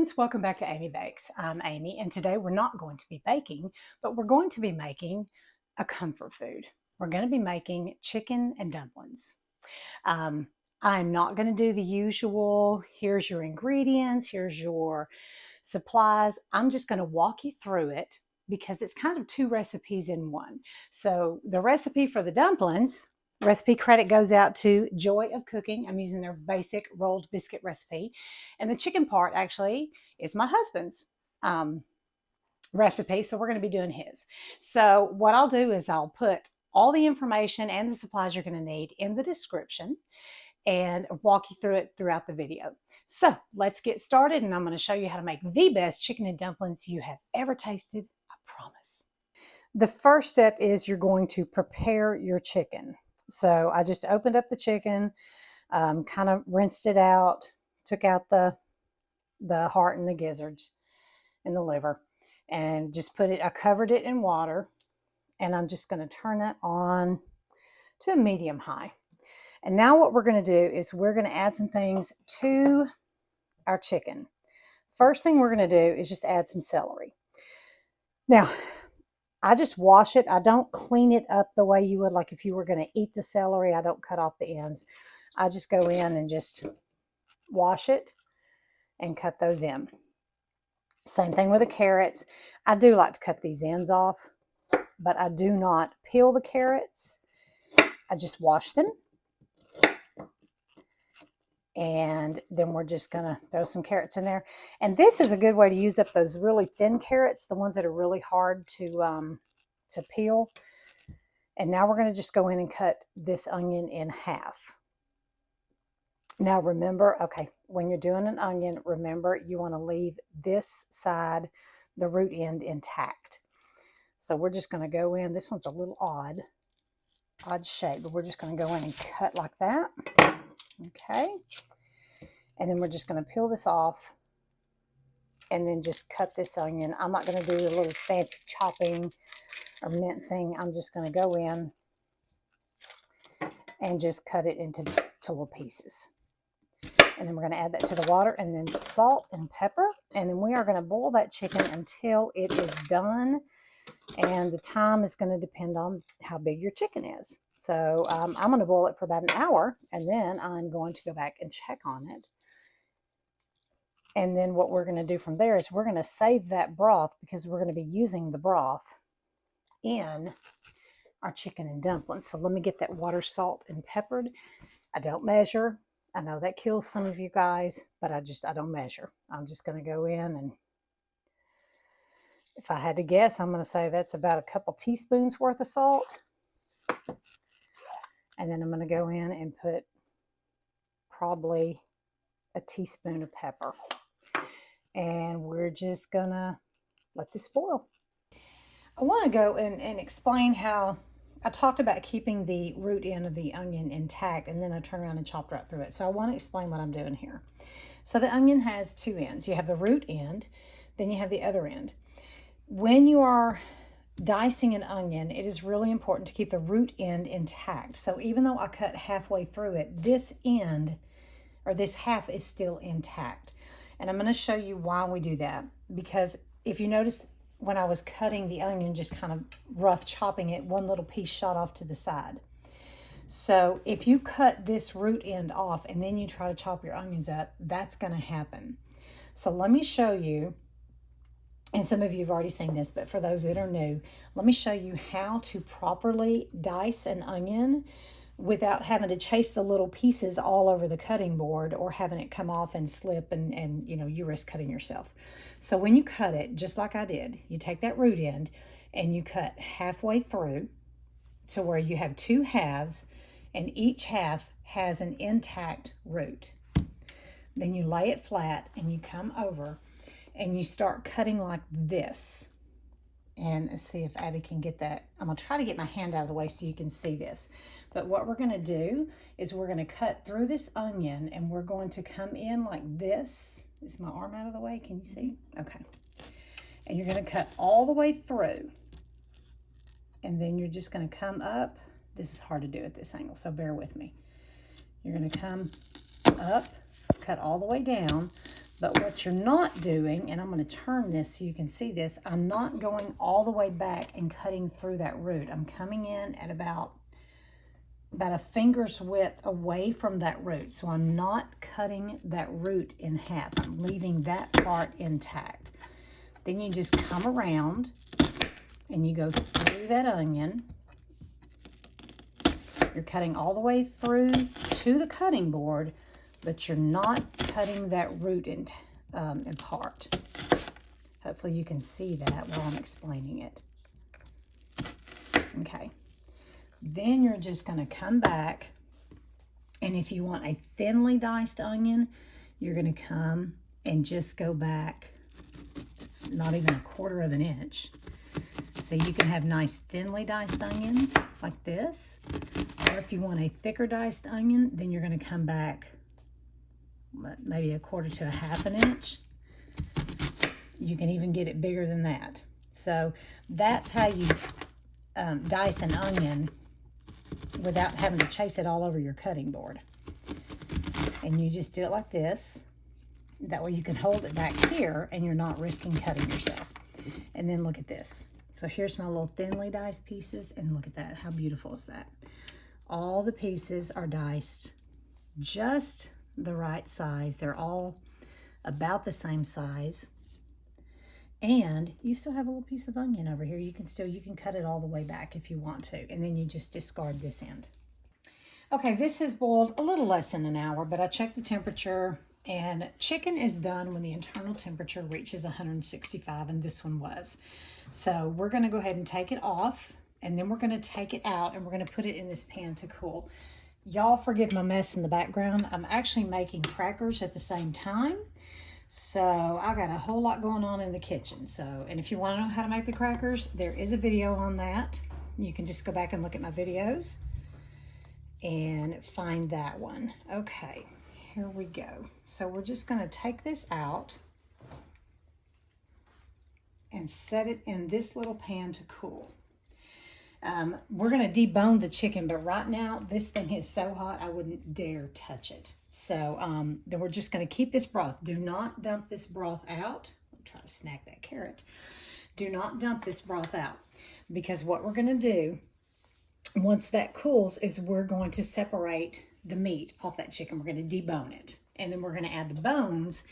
friends, welcome back to Amy Bakes. I'm Amy, and today we're not going to be baking, but we're going to be making a comfort food. We're going to be making chicken and dumplings. Um, I'm not going to do the usual, here's your ingredients, here's your supplies. I'm just going to walk you through it because it's kind of two recipes in one. So the recipe for the dumplings, recipe credit goes out to Joy of Cooking. I'm using their basic rolled biscuit recipe. And the chicken part actually is my husband's recipe. So we're going to be doing his. So what I'll do is I'll put all the information and the supplies you're going to need in the description and walk you through it throughout the video. So let's get started, and I'm going to show you how to make the best chicken and dumplings you have ever tasted, I promise. The first step is you're going to prepare your chicken. So I just opened up the chicken, kind of rinsed it out, took out the heart and the gizzards and the liver, and just I covered it in water, and I'm just going to turn that on to a medium high. And now what we're going to do is we're going to add some things to our chicken. First thing we're going to do is just add some celery. Now, I just wash it. I don't clean it up the way you would like if you were going to eat the celery. I don't cut off the ends. I just go in and just wash it and cut those in. Same thing with the carrots. I do like to cut these ends off, but I do not peel the carrots. I just wash them. And then we're just going to throw some carrots in there. And this is a good way to use up those really thin carrots, the ones that are really hard to peel. And now we're going to just go in and cut this onion in half. Now remember, okay, when you're doing an onion, remember you want to leave this side, the root end, intact. So we're just going to go in. This one's a little odd shape, but we're just going to go in and cut like that. Okay. And then we're just going to peel this off and then just cut this onion. I'm not going to do a little fancy chopping or mincing. I'm just going to go in and just cut it into little pieces. And then we're going to add that to the water, and then salt and pepper. And then we are going to boil that chicken until it is done. And the time is going to depend on how big your chicken is. So I'm going to boil it for about an hour, and then I'm going to go back and check on it. And then what we're going to do from there is we're going to save that broth because we're going to be using the broth in our chicken and dumplings. So let me get that water, salt, and peppered. I don't measure. I know that kills some of you guys, but I don't measure. I'm just going to go in, and if I had to guess, I'm going to say that's about a couple teaspoons worth of salt. And then I'm going to go in and put probably a teaspoon of pepper. And we're just going to let this boil. I want to go and explain how I talked about keeping the root end of the onion intact, and then I turned around and chopped right through it. So I want to explain what I'm doing here. So the onion has two ends. You have the root end, then you have the other end. When you are dicing an onion, it is really important to keep the root end intact. So even though I cut halfway through it, this end, or this half, is still intact. And I'm going to show you why we do that. Because if you notice, when I was cutting the onion, just kind of rough chopping it, one little piece shot off to the side. So if you cut this root end off and then you try to chop your onions up, that's going to happen. So let me show you, and some of you have already seen this, but for those that are new, let me show you how to properly dice an onion without having to chase the little pieces all over the cutting board or having it come off and slip and you risk cutting yourself. So when you cut it, just like I did, you take that root end and you cut halfway through to where you have two halves, and each half has an intact root. Then you lay it flat and you come over and you start cutting like this. And let's see if Abby can get that. I'm going to try to get my hand out of the way so you can see this. But what we're going to do is we're going to cut through this onion, and we're going to come in like this. Is my arm out of the way? Can you see? Okay. And you're going to cut all the way through. And then you're just going to come up. This is hard to do at this angle, so bear with me. You're going to come up, cut all the way down. But what you're not doing, and I'm going to turn this so you can see this, I'm not going all the way back and cutting through that root. I'm coming in at about a finger's width away from that root. So I'm not cutting that root in half. I'm leaving that part intact. Then you just come around and you go through that onion. You're cutting all the way through to the cutting board, but you're not cutting that root in part. Hopefully you can see that while I'm explaining it. Okay. Then you're just going to come back, and if you want a thinly diced onion, you're going to come and just go back, it's not even 1/4 of an inch. So you can have nice thinly diced onions like this. Or if you want a thicker diced onion, then you're going to come back maybe 1/4 to 1/2 inch. You can even get it bigger than that. So that's how you dice an onion without having to chase it all over your cutting board. And you just do it like this. That way you can hold it back here and you're not risking cutting yourself. And then look at this. So here's my little thinly diced pieces, and look at that. How beautiful is that? All the pieces are diced just the right size. They're all about the same size. And you still have a little piece of onion over here. You can cut it all the way back if you want to. And then you just discard this end. Okay, this has boiled a little less than an hour, but I checked the temperature, and chicken is done when the internal temperature reaches 165, and this one was. So we're going to go ahead and take it off, and then we're going to take it out, and we're going to put it in this pan to cool. Y'all forgive my mess in the background. I'm actually making crackers at the same time. So I got a whole lot going on in the kitchen. And if you want to know how to make the crackers, there is a video on that. You can just go back and look at my videos and find that one. Okay, here we go. So we're just going to take this out and set it in this little pan to cool. We're going to debone the chicken, but right now this thing is so hot I wouldn't dare touch it. So then we're just going to keep this broth. Do not dump this broth out. I'm trying to snack that carrot. Do not dump this broth out, because what we're going to do once that cools is we're going to separate the meat off that chicken. We're going to debone it, and then we're going to add the bones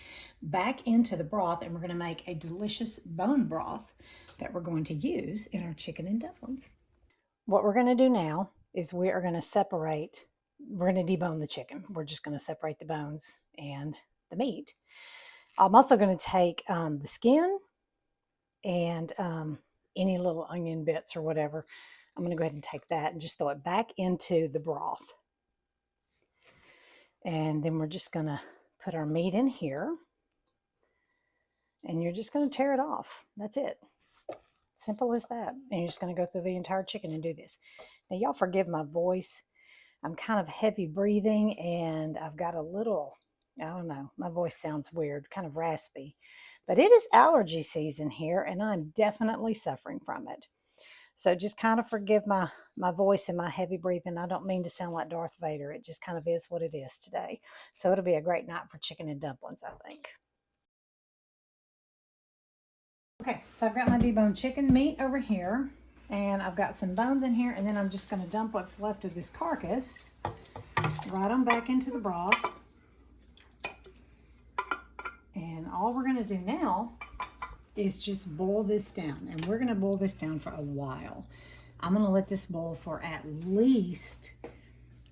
back into the broth, and we're going to make a delicious bone broth that we're going to use in our chicken and dumplings. What we're going to do now is we're going to debone the chicken. We're just going to separate the bones and the meat. I'm also going to take the skin and any little onion bits or whatever. I'm going to go ahead and take that and just throw it back into the broth. And then we're just going to put our meat in here. And you're just going to tear it off. That's it. Simple as that. And you're just going to go through the entire chicken and do this. Now, y'all forgive my voice. I'm kind of heavy breathing, and I've got a little, I don't know, my voice sounds weird, kind of raspy. But it is allergy season here, and I'm definitely suffering from it. So just kind of forgive my voice and my heavy breathing. I don't mean to sound like Darth Vader. It just kind of is what it is today. So it'll be a great night for chicken and dumplings, I think. Okay, so I've got my deboned chicken meat over here, and I've got some bones in here, and then I'm just going to dump what's left of this carcass right on back into the broth. And all we're going to do now is just boil this down, and we're going to boil this down for a while. I'm going to let this boil for at least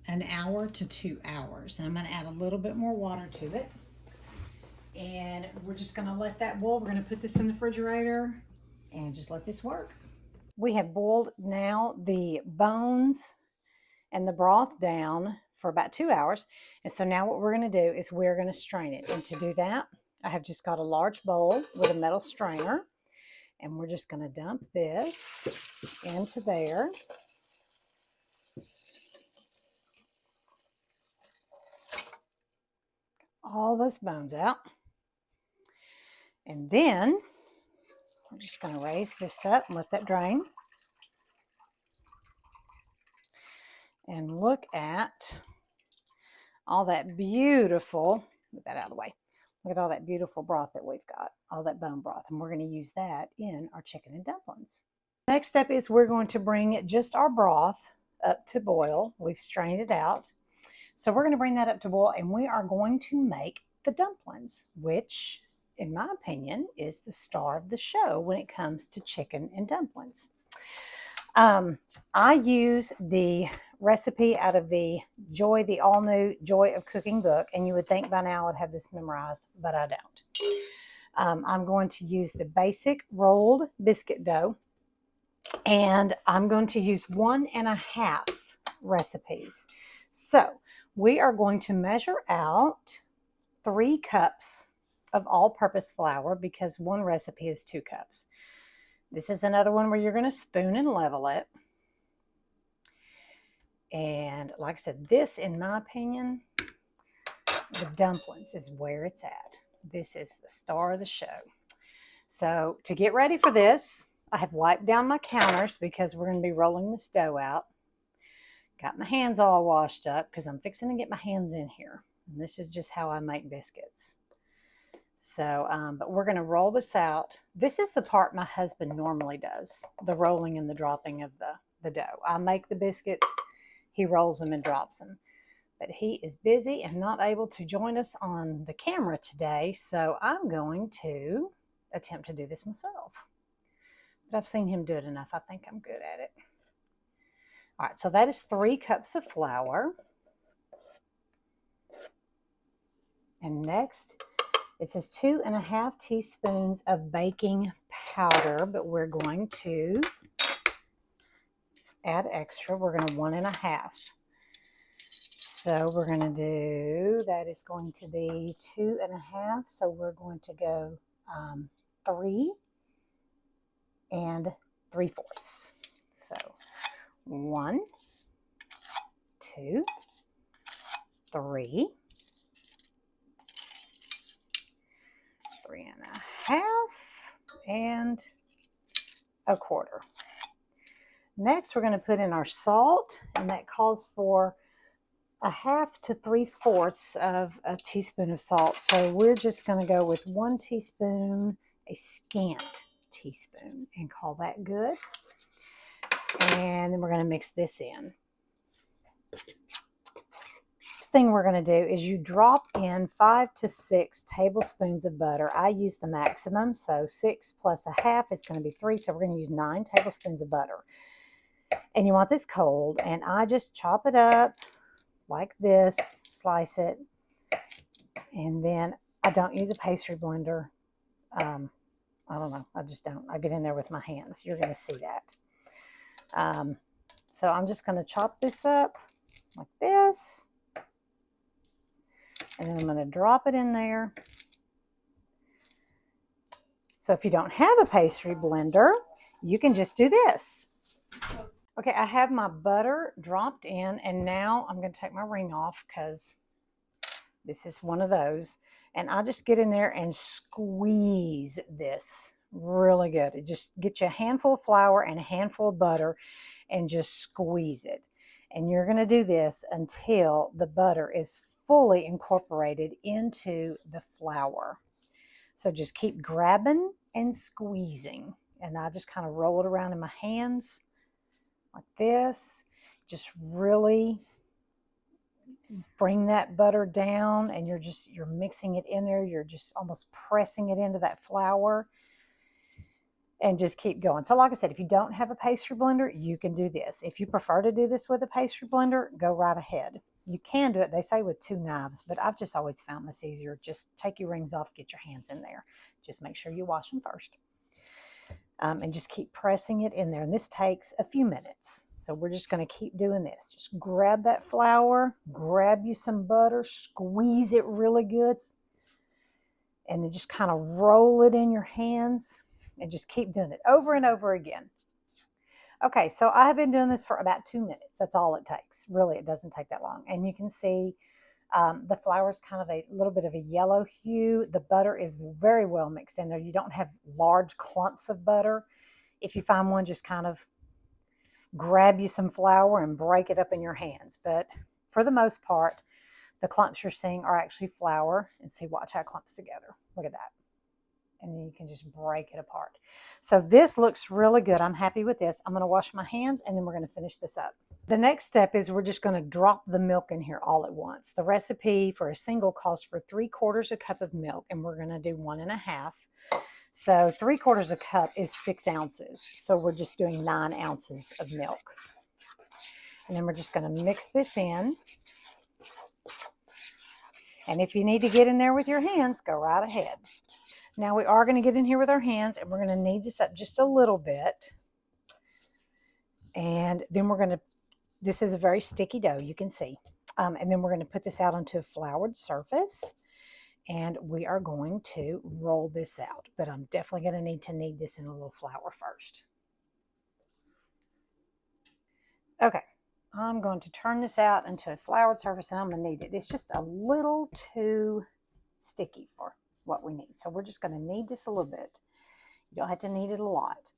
an hour to 2 hours, and I'm going to add a little bit more water to it. And we're just going to let that boil. We're going to put this in the refrigerator and just let this work. We have boiled now the bones and the broth down for about 2 hours. And so now what we're going to do is we're going to strain it. And to do that, I have just got a large bowl with a metal strainer. And we're just going to dump this into there. All those bones out. And then we're just going to raise this up and let that drain. And look at all that beautiful, move that out of the way, Look at all that beautiful broth that we've got, all that bone broth, and we're going to use that in our chicken and dumplings. Next step is we're going to bring just our broth up to boil. We've strained it out. So we're going to bring that up to boil, and we are going to make the dumplings, which, in my opinion, is the star of the show when it comes to chicken and dumplings. I use the recipe out of the all new Joy of Cooking book, and you would think by now I'd have this memorized, but I don't. I'm going to use the basic rolled biscuit dough, and I'm going to use 1.5 recipes. So we are going to measure out 3 cups of all-purpose flour because one recipe is 2 cups. This is another one where you're going to spoon and level it. And like I said, this, in my opinion, the dumplings is where it's at. This is the star of the show. So to get ready for this, I have wiped down my counters because we're going to be rolling this dough out. Got my hands all washed up because I'm fixing to get my hands in here. And this is just how I make biscuits. So, but we're going to roll this out. This is the part my husband normally does, the rolling and the dropping of the dough. I make the biscuits, he rolls them and drops them. But he is busy and not able to join us on the camera today, so I'm going to attempt to do this myself. But I've seen him do it enough. I think I'm good at it. All right, so that is 3 cups of flour. And next, it says 2.5 teaspoons of baking powder, but we're going to add extra. We're going to 1.5. So we're going to do, that is going to be 2.5. So we're going to go 3 3/4. So 1, 2, 3. 3.5 and 1/4. Next, we're going to put in our salt, and that calls for 1/2 to 3/4 of a teaspoon of salt. So we're just going to go with 1 teaspoon, a scant teaspoon, and call that good. And then we're going to mix this in. Thing we're going to do is you drop in 5 to 6 tablespoons of butter. I use the maximum, so 6 plus 1/2 is going to be 3, so we're going to use 9 tablespoons of butter. And you want this cold, and I just chop it up like this, slice it, and then I don't use a pastry blender. I don't know, I just don't. I get in there with my hands. You're going to see that. So I'm just going to chop this up like this. And then I'm going to drop it in there. So if you don't have a pastry blender, you can just do this. Okay, I have my butter dropped in, and now I'm going to take my ring off because this is one of those. And I just get in there and squeeze this really good. It just get you a handful of flour and a handful of butter and just squeeze it. And you're going to do this until the butter is fully incorporated into the flour. So just keep grabbing and squeezing. And I just kind of roll it around in my hands like this. Just really bring that butter down, and you're mixing it in there. You're just almost pressing it into that flour. And just keep going. So like I said, if you don't have a pastry blender, you can do this. If you prefer to do this with a pastry blender, go right ahead. You can do it, they say, with 2 knives, but I've just always found this easier. Just take your rings off, get your hands in there. Just make sure you wash them first. And just keep pressing it in there. And this takes a few minutes. So we're just going to keep doing this. Just grab that flour, grab you some butter, squeeze it really good, and then just kind of roll it in your hands. And just keep doing it over and over again. Okay, so I have been doing this for about 2 minutes. That's all it takes. Really, it doesn't take that long. And you can see the flour is kind of a little bit of a yellow hue. The butter is very well mixed in there. You don't have large clumps of butter. If you find one, just kind of grab you some flour and break it up in your hands. But for the most part, The clumps you're seeing are actually flour. And see, watch how it clumps together. Look at that. And then you can just break it apart. So this looks really good. I'm happy with this. I'm going to wash my hands and then we're going to finish this up. The next step is we're just going to drop the milk in here all at once. The recipe for a single calls for 3/4 a cup of milk, and we're going to do 1.5. So 3/4 a cup is 6 ounces. So we're just doing 9 ounces of milk. And then we're just going to mix this in. And if you need to get in there with your hands, go right ahead. Now we are going to get in here with our hands, and we're going to knead this up just a little bit. And then we're going to, this is a very sticky dough, you can see. And then we're going to put this out onto a floured surface. And we are going to roll this out. But I'm definitely going to need to knead this in a little flour first. Okay, I'm going to turn this out into a floured surface, and I'm going to knead it. It's just a little too sticky for what we need. So we're just going to knead this a little bit. You don't have to knead it a lot.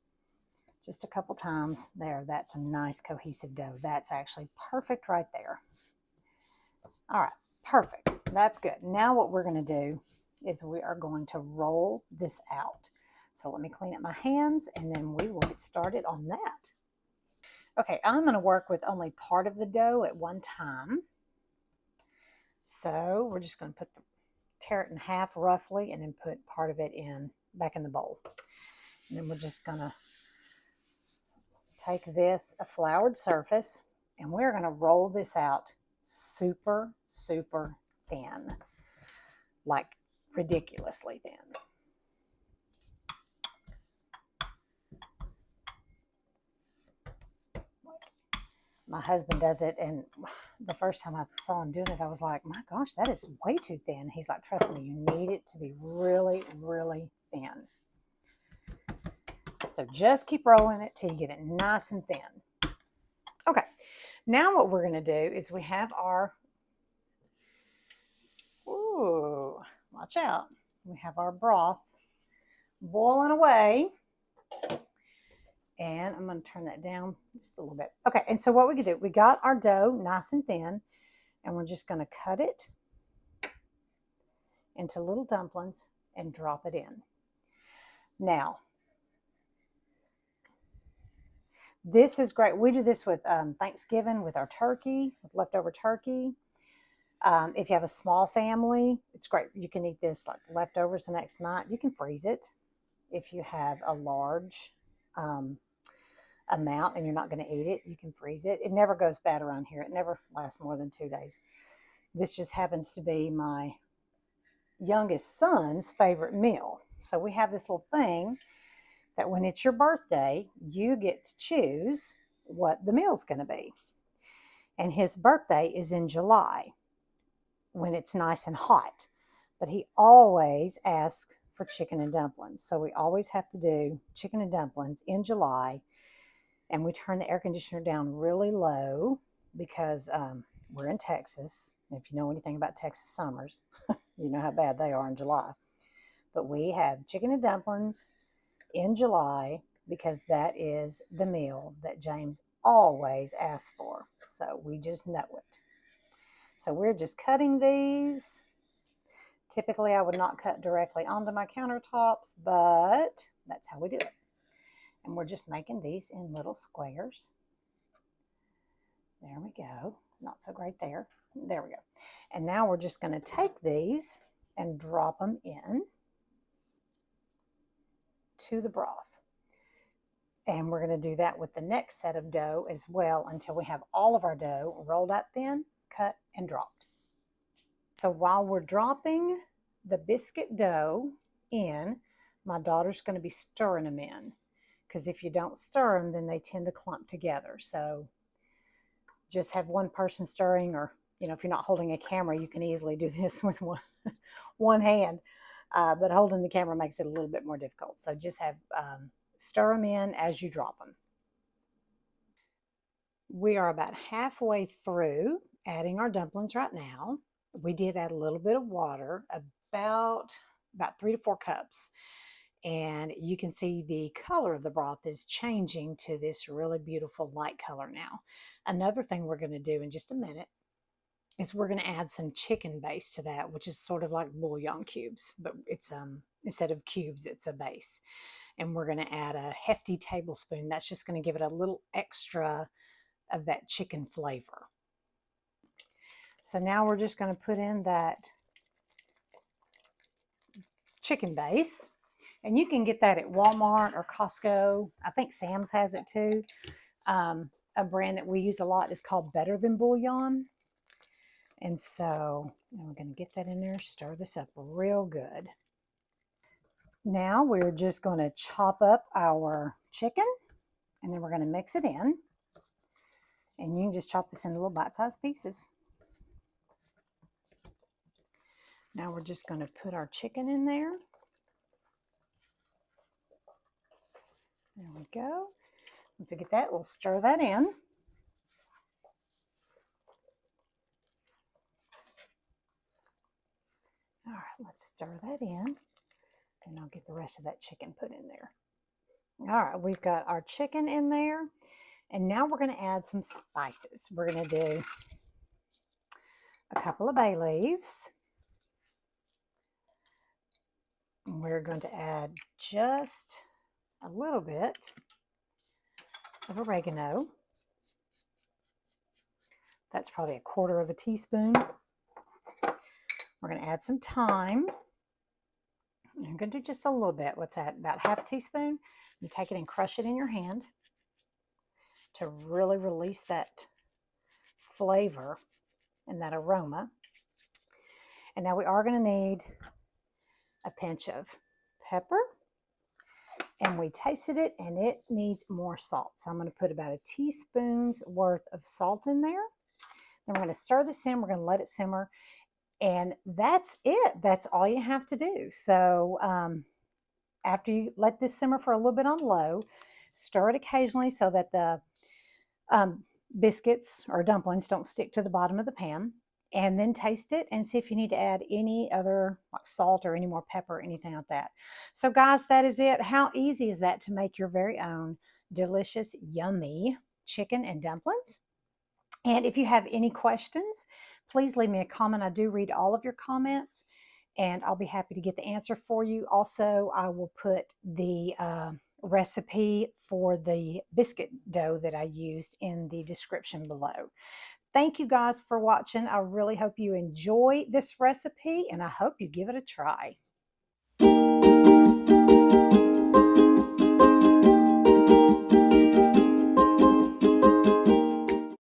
Just a couple times. There, that's a nice cohesive dough. That's actually perfect right there. All right, perfect. That's good. Now what we're going to do is we are going to roll this out. So let me clean up my hands, and then we will get started on that. Okay, I'm going to work with only part of the dough at one time. So we're just going to tear it in half roughly, and then put part of it back in the bowl. And then we're just going to take this, a floured surface, and we're going to roll this out super, super thin, like ridiculously thin. My husband does it, and the first time I saw him doing it, I was like, my gosh, that is way too thin. He's like, trust me, you need it to be really, really thin. So just keep rolling it till you get it nice and thin. Okay, now what we're going to do is we have our, ooh, watch out. We have our broth boiling away. And I'm going to turn that down just a little bit. Okay, and so what we can do, we got our dough nice and thin, and we're just going to cut it into little dumplings and drop it in. Now, this is great. We do this with Thanksgiving with our turkey, with leftover turkey. If you have a small family, it's great. You can eat this like leftovers the next night. You can freeze it. If you have a large amount and you're not going to eat it, you can freeze it. It never goes bad around here. It never lasts more than 2 days. This just happens to be my youngest son's favorite meal. So we have this little thing that when it's your birthday, you get to choose what the meal's going to be. And his birthday is in July when it's nice and hot. But he always asks for chicken and dumplings. So we always have to do chicken and dumplings in July. And we turn the air conditioner down really low because we're in Texas. If you know anything about Texas summers, you know how bad they are in July. But we have chicken and dumplings in July because that is the meal that James always asks for. So we just know it. So we're just cutting these. Typically, I would not cut directly onto my countertops, but that's how we do it. And we're just making these in little squares. There we go. Not so great there. There we go. And now we're just going to take these and drop them in to the broth. And we're going to do that with the next set of dough as well until we have all of our dough rolled out thin, cut, and dropped. So while we're dropping the biscuit dough in, my daughter's going to be stirring them in. Because if you don't stir them, then they tend to clump together. So just have one person stirring, or if you're not holding a camera, you can easily do this with one hand. But holding the camera makes it a little bit more difficult. So just have stir them in as you drop them. We are about halfway through adding our dumplings right now. We did add a little bit of water, about 3 to 4 cups. And you can see the color of the broth is changing to this really beautiful light color now. Another thing we're going to do in just a minute is we're going to add some chicken base to that, which is sort of like bouillon cubes, but it's instead of cubes, it's a base. And we're going to add a hefty tablespoon. That's just going to give it a little extra of that chicken flavor. So now we're just going to put in that chicken base. And you can get that at Walmart or Costco. I think Sam's has it too. A brand that we use a lot is called Better Than Bouillon. And so we're going to get that in there, stir this up real good. Now we're just going to chop up our chicken, and then we're going to mix it in. And you can just chop this into little bite-sized pieces. Now we're just going to put our chicken in there. There we go. Once we get that, we'll stir that in. All right, let's stir that in, and I'll get the rest of that chicken put in there. All right, we've got our chicken in there, and now we're going to add some spices. We're going to do a couple of bay leaves. And we're going to add just a little bit of oregano. That's probably 1/4 teaspoon. We're going to add some thyme. I'm going to do just a little bit. What's that? About 1/2 teaspoon. You take it and crush it in your hand to really release that flavor and that aroma. And now we are going to need a pinch of pepper. And we tasted it, and it needs more salt. So I'm going to put about 1 teaspoon's worth of salt in there. Then we're going to stir this in. We're going to let it simmer. And that's it. That's all you have to do. So after you let this simmer for a little bit on low, stir it occasionally so that the biscuits or dumplings don't stick to the bottom of the pan. And then taste it and see if you need to add any other like salt or any more pepper or anything like that. So guys, that is it. How easy is that to make your very own delicious, yummy chicken and dumplings? And if you have any questions, please leave me a comment. I do read all of your comments, and I'll be happy to get the answer for you. Also, I will put the recipe for the biscuit dough that I used in the description below. Thank you guys for watching. I really hope you enjoy this recipe, and I hope you give it a try.